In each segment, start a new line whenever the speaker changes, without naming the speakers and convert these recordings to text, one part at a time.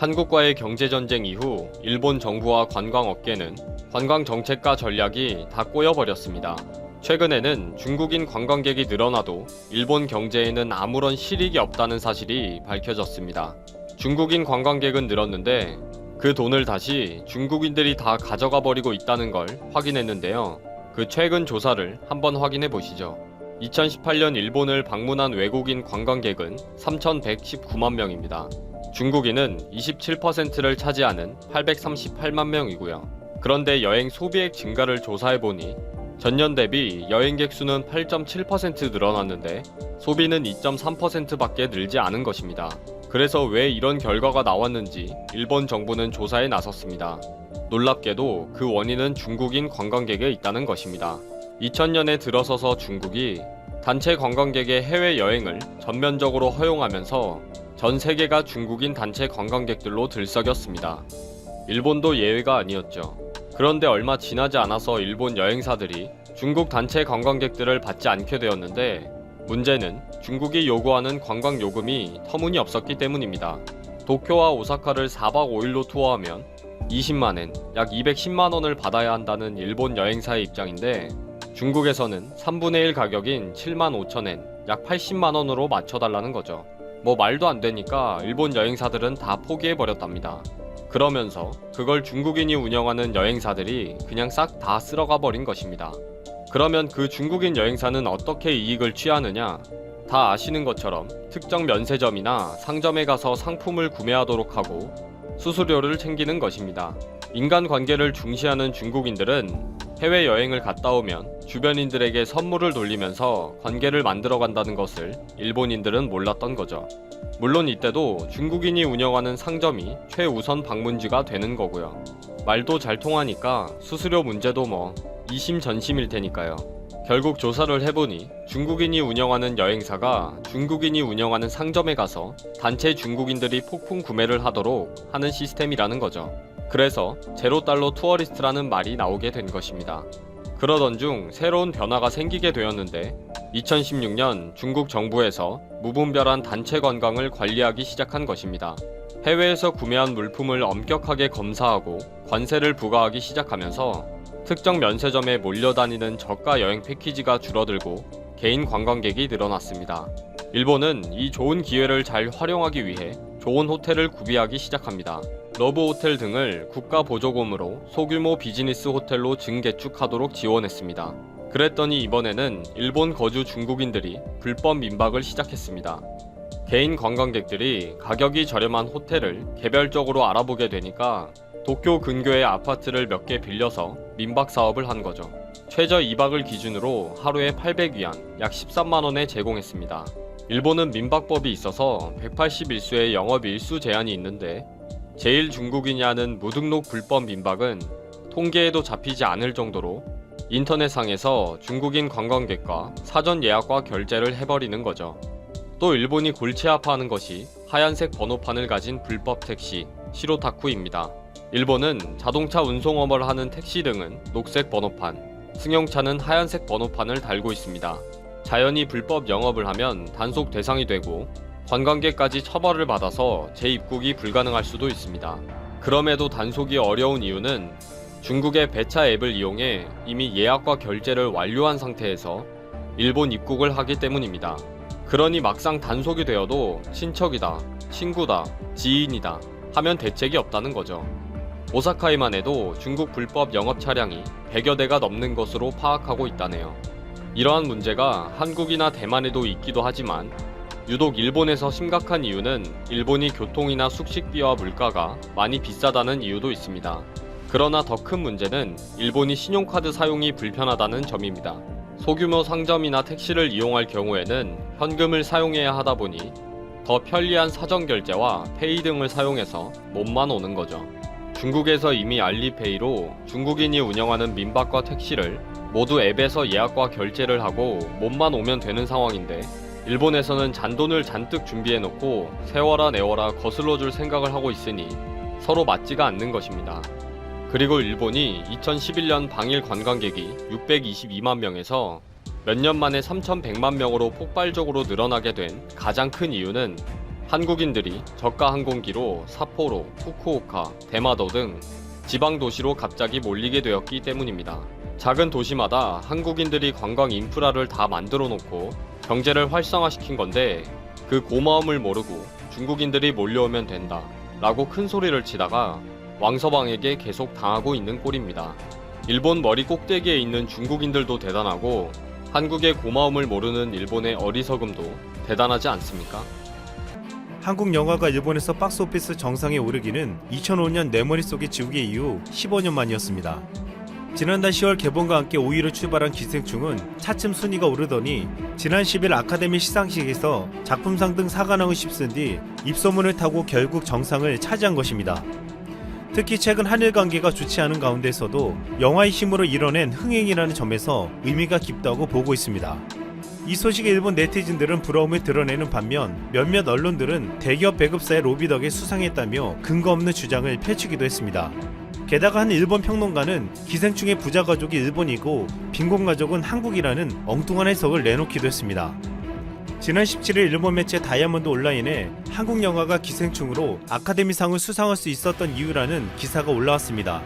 한국과의 경제전쟁 이후 일본 정부와 관광업계는 관광 정책과 전략이 다 꼬여버렸습니다. 최근에는 중국인 관광객이 늘어나도 일본 경제에는 아무런 실익이 없다는 사실이 밝혀졌습니다. 중국인 관광객은 늘었는데 그 돈을 다시 중국인들이 다 가져가 버리고 있다는 걸 확인했는데요. 그 최근 조사를 한번 확인해 보시죠. 2018년 일본을 방문한 외국인 관광객은 3,119만 명입니다. 중국인은 27%를 차지하는 838만 명이고요. 그런데 여행 소비액 증가를 조사해보니 전년 대비 여행객 수는 8.7% 늘어났는데 소비는 2.3%밖에 늘지 않은 것입니다. 그래서 왜 이런 결과가 나왔는지 일본 정부는 조사에 나섰습니다. 놀랍게도 그 원인은 중국인 관광객에 있다는 것입니다. 2000년에 들어서서 중국이 단체 관광객의 해외여행을 전면적으로 허용하면서 전 세계가 중국인 단체 관광객들로 들썩였습니다. 일본도 예외가 아니었죠. 그런데 얼마 지나지 않아서 일본 여행사들이 중국 단체 관광객들을 받지 않게 되었는데 문제는 중국이 요구하는 관광 요금이 터무니없었기 때문입니다. 도쿄와 오사카를 4박 5일로 투어하면 20만엔, 약 210만원을 받아야 한다는 일본 여행사의 입장인데 중국에서는 3분의 1 가격인 7만 5천엔, 약 80만원으로 맞춰달라는 거죠. 뭐 말도 안 되니까 일본 여행사들은 다 포기해버렸답니다. 그러면서 그걸 중국인이 운영하는 여행사들이 그냥 싹 다 쓸어가 버린 것입니다. 그러면 그 중국인 여행사는 어떻게 이익을 취하느냐? 다 아시는 것처럼 특정 면세점이나 상점에 가서 상품을 구매하도록 하고 수수료를 챙기는 것입니다. 인간관계를 중시하는 중국인들은 해외여행을 갔다 오면 주변인들에게 선물을 돌리면서 관계를 만들어간다는 것을 일본인들은 몰랐던 거죠. 물론 이때도 중국인이 운영하는 상점이 최우선 방문지가 되는 거고요. 말도 잘 통하니까 수수료 문제도 뭐 이심전심일 테니까요. 결국 조사를 해보니 중국인이 운영하는 여행사가 중국인이 운영하는 상점에 가서 단체 중국인들이 폭풍 구매를 하도록 하는 시스템이라는 거죠. 그래서 제로달러 투어리스트라는 말이 나오게 된 것입니다. 그러던 중 새로운 변화가 생기게 되었는데 2016년 중국 정부에서 무분별한 단체 관광을 관리하기 시작한 것입니다. 해외에서 구매한 물품을 엄격하게 검사하고 관세를 부과하기 시작하면서 특정 면세점에 몰려다니는 저가 여행 패키지가 줄어들고 개인 관광객이 늘어났습니다. 일본은 이 좋은 기회를 잘 활용하기 위해 좋은 호텔을 구비하기 시작합니다. 러브 호텔 등을 국가 보조금으로 소규모 비즈니스 호텔로 증개축하도록 지원했습니다. 그랬더니 이번에는 일본 거주 중국인들이 불법 민박을 시작했습니다. 개인 관광객들이 가격이 저렴한 호텔을 개별적으로 알아보게 되니까 도쿄 근교의 아파트를 몇 개 빌려서 민박 사업을 한 거죠. 최저 2박을 기준으로 하루에 800위안, 약 13만원에 제공했습니다. 일본은 민박법이 있어서 181수의 영업일수 제한이 있는데 제일 중국인이 하는 무등록 불법 민박은 통계에도 잡히지 않을 정도로 인터넷상에서 중국인 관광객과 사전 예약과 결제를 해버리는 거죠. 또 일본이 골치 아파하는 것이 하얀색 번호판을 가진 불법 택시, 시로타쿠입니다. 일본은 자동차 운송업을 하는 택시 등은 녹색 번호판, 승용차는 하얀색 번호판을 달고 있습니다. 자연히 불법 영업을 하면 단속 대상이 되고 관광객까지 처벌을 받아서 재입국이 불가능할 수도 있습니다. 그럼에도 단속이 어려운 이유는 중국의 배차 앱을 이용해 이미 예약과 결제를 완료한 상태에서 일본 입국을 하기 때문입니다. 그러니 막상 단속이 되어도 친척이다, 친구다, 지인이다 하면 대책이 없다는 거죠. 오사카에만 해도 중국 불법 영업 차량이 100여 대가 넘는 것으로 파악하고 있다네요. 이러한 문제가 한국이나 대만에도 있기도 하지만 유독 일본에서 심각한 이유는 일본이 교통이나 숙식비와 물가가 많이 비싸다는 이유도 있습니다. 그러나 더 큰 문제는 일본이 신용카드 사용이 불편하다는 점입니다. 소규모 상점이나 택시를 이용할 경우에는 현금을 사용해야 하다 보니 더 편리한 사전 결제와 페이 등을 사용해서 몸만 오는 거죠. 중국에서 이미 알리페이로 중국인이 운영하는 민박과 택시를 모두 앱에서 예약과 결제를 하고 몸만 오면 되는 상황인데 일본에서는 잔돈을 잔뜩 준비해놓고 세워라 내워라 거슬러 줄 생각을 하고 있으니 서로 맞지가 않는 것입니다. 그리고 일본이 2011년 방일 관광객이 622만 명에서 몇 년 만에 3,100만 명으로 폭발적으로 늘어나게 된 가장 큰 이유는 한국인들이 저가 항공기로 삿포로, 후쿠오카, 대마도 등 지방 도시로 갑자기 몰리게 되었기 때문입니다. 작은 도시마다 한국인들이 관광 인프라를 다 만들어 놓고 경제를 활성화시킨 건데 그 고마움을 모르고 중국인들이 몰려오면 된다 라고 큰 소리를 치다가 왕서방에게 계속 당하고 있는 꼴입니다. 일본 머리 꼭대기에 있는 중국인들도 대단하고 한국의 고마움을 모르는 일본의 어리석음도 대단하지 않습니까?
한국 영화가 일본에서 박스오피스 정상에 오르기는 2005년 내 머릿속의 지우개 이후 15년 만이었습니다. 지난달 10월 개봉과 함께 5위로 출발한 기생충은 차츰 순위가 오르더니 지난 10일 아카데미 시상식에서 작품상 등 사관왕을 휩쓴 뒤 입소문을 타고 결국 정상을 차지한 것입니다. 특히 최근 한일 관계가 좋지 않은 가운데서도 영화의 힘으로 이뤄낸 흥행이라는 점에서 의미가 깊다고 보고 있습니다. 이 소식에 일본 네티즌들은 부러움을 드러내는 반면 몇몇 언론들은 대기업 배급사의 로비 덕에 수상했다며 근거 없는 주장을 펼치기도 했습니다. 게다가 한 일본 평론가는 기생충의 부자 가족이 일본이고 빈곤 가족은 한국이라는 엉뚱한 해석을 내놓기도 했습니다. 지난 17일 일본 매체 다이아몬드 온라인에 한국 영화가 기생충으로 아카데미상을 수상할 수 있었던 이유라는 기사가 올라왔습니다.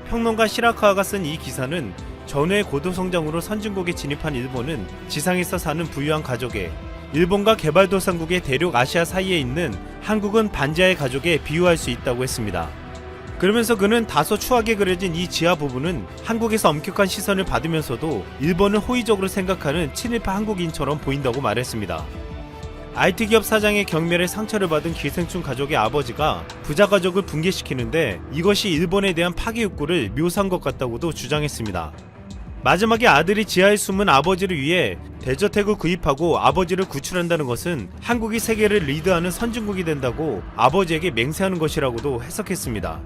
평론가 시라카와가 쓴 이 기사는 전후의 고도성장으로 선진국에 진입한 일본은 지상에서 사는 부유한 가족에 일본과 개발도상국의 대륙 아시아 사이에 있는 한국은 반지하의 가족에 비유할 수 있다고 했습니다. 그러면서 그는 다소 추하게 그려진 이 지하 부분은 한국에서 엄격한 시선을 받으면서도 일본을 호의적으로 생각하는 친일파 한국인처럼 보인다고 말했습니다. IT 기업 사장의 경멸에 상처를 받은 기생충 가족의 아버지가 부자 가족을 붕괴시키는데 이것이 일본에 대한 파괴 욕구를 묘사한 것 같다고도 주장했습니다. 마지막에 아들이 지하에 숨은 아버지를 위해 대저택을 구입하고 아버지를 구출한다는 것은 한국이 세계를 리드하는 선진국이 된다고 아버지에게 맹세하는 것이라고도 해석했습니다.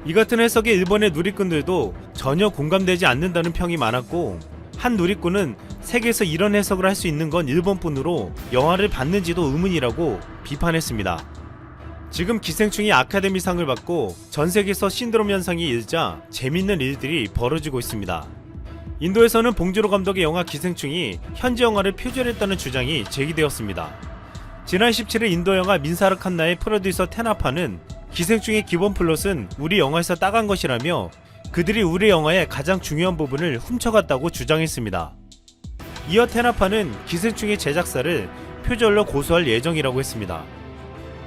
이 같은 해석에 일본의 누리꾼들도 전혀 공감되지 않는다는 평이 많았고 한 누리꾼은 세계에서 이런 해석을 할 수 있는 건 일본뿐으로 영화를 봤는지도 의문이라고 비판했습니다. 지금 기생충이 아카데미상을 받고 전 세계에서 신드롬 현상이 일자 재밌는 일들이 벌어지고 있습니다. 인도에서는 봉준호 감독의 영화 기생충이 현지 영화를 표절했다는 주장이 제기되었습니다. 지난 17일 인도 영화 민사르 칸나의 프로듀서 테나파는 기생충의 기본 플롯은 우리 영화에서 따간 것이라며 그들이 우리 영화의 가장 중요한 부분을 훔쳐갔다고 주장했습니다. 이어 테나파는 기생충의 제작사를 표절로 고소할 예정이라고 했습니다.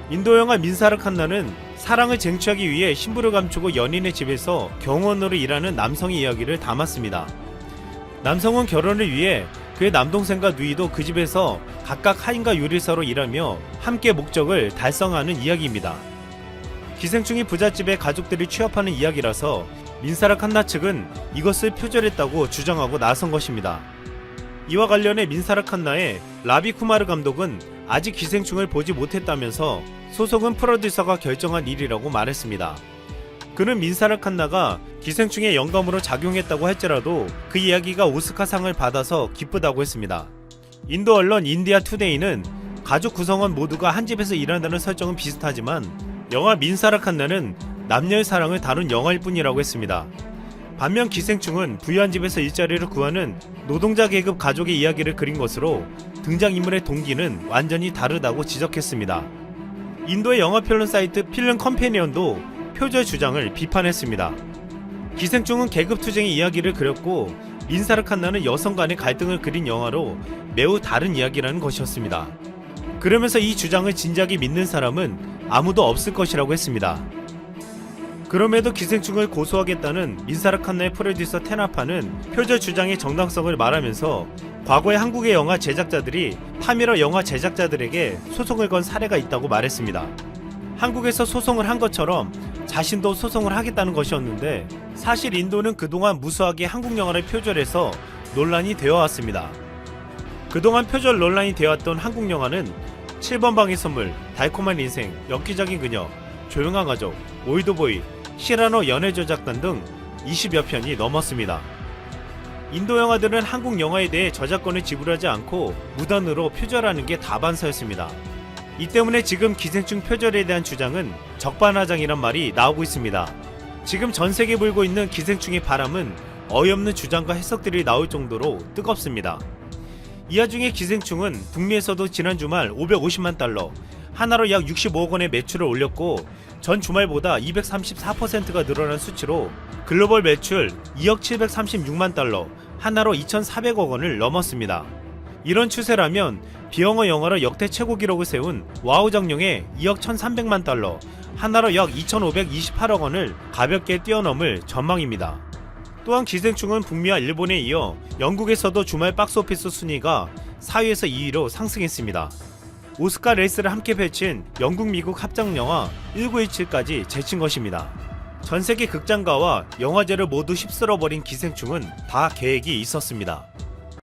인도 영화 민사르 칸나는 사랑을 쟁취하기 위해 신부를 감추고 연인의 집에서 경호원으로 일하는 남성의 이야기를 담았습니다. 남성은 결혼을 위해 그의 남동생과 누이도 그 집에서 각각 하인과 요리사로 일하며 함께 목적을 달성하는 이야기입니다. 기생충이 부잣집에 가족들이 취업하는 이야기라서 민사르 칸나 측은 이것을 표절했다고 주장하고 나선 것입니다. 이와 관련해 민사르 칸나의 라비 쿠마르 감독은 아직 기생충을 보지 못했다면서 소송은 프로듀서가 결정한 일이라고 말했습니다. 그는 민사르 칸나가 기생충의 영감으로 작용했다고 할지라도 그 이야기가 오스카상을 받아서 기쁘다고 했습니다. 인도 언론 인디아 투데이는 가족 구성원 모두가 한 집에서 일한다는 설정은 비슷하지만 영화 민사르 칸나는 남녀의 사랑을 다룬 영화일 뿐이라고 했습니다. 반면 기생충은 부유한 집에서 일자리를 구하는 노동자 계급 가족의 이야기를 그린 것으로 등장인물의 동기는 완전히 다르다고 지적했습니다. 인도의 영화평론 사이트 필름 컴패니언도 표절 주장을 비판했습니다. 기생충은 계급투쟁의 이야기를 그렸고 민사르 칸나는 여성 간의 갈등을 그린 영화로 매우 다른 이야기라는 것이었습니다. 그러면서 이 주장을 진작에 믿는 사람은 아무도 없을 것이라고 했습니다. 그럼에도 기생충을 고소하겠다는 민사르 칸나의 프로듀서 테나파는 표절 주장의 정당성을 말하면서 과거에 한국의 영화 제작자들이 타미러 영화 제작자들에게 소송을 건 사례가 있다고 말했습니다. 한국에서 소송을 한 것처럼 자신도 소송을 하겠다는 것이었는데 사실 인도는 그동안 무수하게 한국 영화를 표절해서 논란이 되어 왔습니다. 그동안 표절 논란이 되어왔던 한국 영화는 7번 방의 선물, 달콤한 인생, 엽기적인 그녀, 조용한 가족, 올드보이, 시라노 연애저작단 등 20여 편이 넘었습니다. 인도 영화들은 한국 영화에 대해 저작권을 지불하지 않고 무단으로 표절하는 게 다반사였습니다. 이 때문에 지금 기생충 표절에 대한 주장은 적반하장이란 말이 나오고 있습니다. 지금 전세계 불고 있는 기생충의 바람은 어이없는 주장과 해석들이 나올 정도로 뜨겁습니다. 이 와중에 기생충은 북미에서도 지난 주말 $550만, 하나로 약 65억 원의 매출을 올렸고 전 주말보다 234%가 늘어난 수치로 글로벌 매출 2억 736만 달러, 하나로 2,400억 원을 넘었습니다. 이런 추세라면 비영어 영화로 역대 최고 기록을 세운 와우 정령의 2억 1,300만 달러, 하나로 약 2,528억 원을 가볍게 뛰어넘을 전망입니다. 또한 기생충은 북미와 일본에 이어 영국에서도 주말 박스오피스 순위가 4위에서 2위로 상승했습니다. 오스카 레이스를 함께 펼친 영국 미국 합작 영화 1917까지 제친 것입니다. 전세계 극장가와 영화제를 모두 휩쓸어버린 기생충은 다 계획이 있었습니다.